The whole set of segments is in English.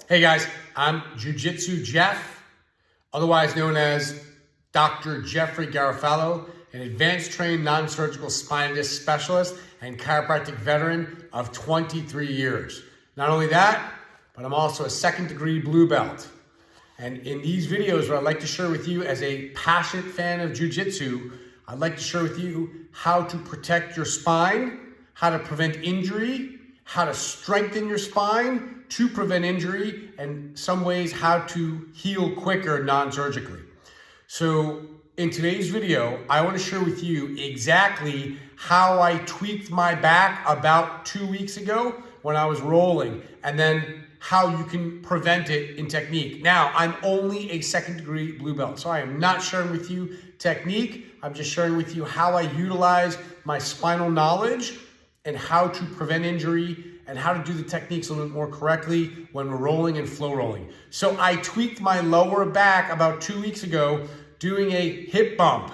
Hey guys, I'm Jiu-Jitsu Jeff, otherwise known as Dr. Jeffrey Garofalo, an advanced trained non-surgical spine disc specialist and chiropractic veteran of 23 years. Not only that, but I'm also a second-degree blue belt. And in these videos, what I'd like to share with you as a passionate fan of Jiu-Jitsu, I'd like to share with you how to protect your spine, how to prevent injury, how to strengthen your spine to prevent injury, and some ways how to heal quicker non-surgically. So in today's video, I want to share with you exactly how I tweaked my back about 2 weeks ago when I was rolling, and then how you can prevent it in technique. Now, I'm only a second-degree blue belt, so I am not sharing with you technique. I'm just sharing with you how I utilize my spinal knowledge and how to prevent injury and how to do the techniques a little bit more correctly when we're rolling and flow rolling. So I tweaked my lower back about 2 weeks ago doing a hip bump.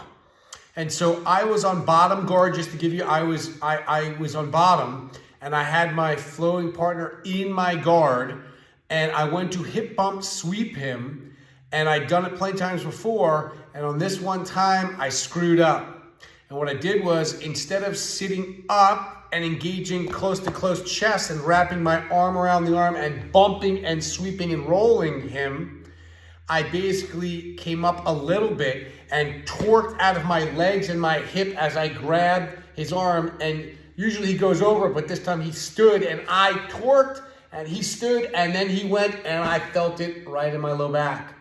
And so I was on bottom guard, just to give you, I was on bottom, and I had my flowing partner in my guard, and I went to hip bump sweep him, and I'd done it plenty times before, and on this one time, I screwed up. And what I did was, instead of sitting up and engaging close to close chest and wrapping my arm around the arm and bumping and sweeping and rolling him, I basically came up a little bit and torqued out of my legs and my hip as I grabbed his arm, and usually he goes over, but this time he stood and I torqued and he stood, and then he went and I felt it right in my low back.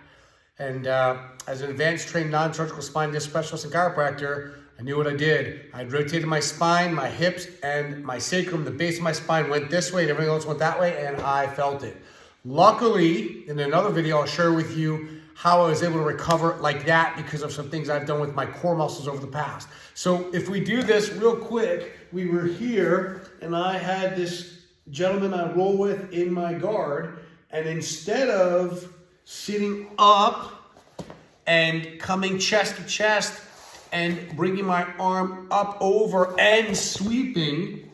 And as an advanced trained non-surgical spine disc specialist and chiropractor, I knew what I did. I'd rotated my spine, my hips, and my sacrum. The base of my spine went this way and everything else went that way, and I felt it. Luckily, in another video, I'll share with you how I was able to recover like that because of some things I've done with my core muscles over the past. So if we do this real quick, we were here, and I had this gentleman I roll with in my guard, and instead of sitting up and coming chest to chest and bringing my arm up over and sweeping,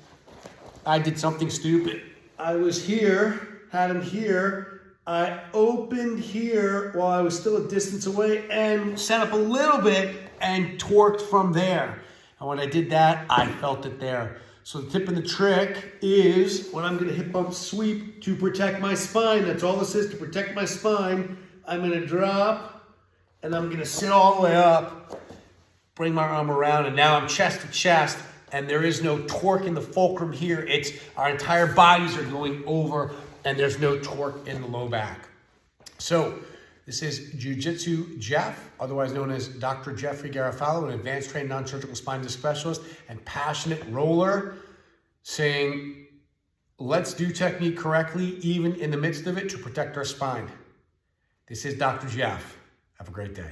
I did something stupid. I was here, had him here, I opened here while I was still a distance away and set up a little bit and torqued from there. And when I did that, I felt it there. So the tip of the trick is when I'm gonna hip bump sweep to protect my spine, that's all this is, to protect my spine, I'm gonna drop and I'm gonna sit all the way up, bring my arm around, and now I'm chest to chest, and there is no torque in the fulcrum here. It's our entire bodies are going over, and there's no torque in the low back. So this is Jiu-Jitsu Jeff, otherwise known as Dr. Jeffrey Garofalo, an advanced trained non-surgical spine disc specialist and passionate roller, saying, let's do technique correctly, even in the midst of it, to protect our spine. This is Dr. Jeff. Have a great day.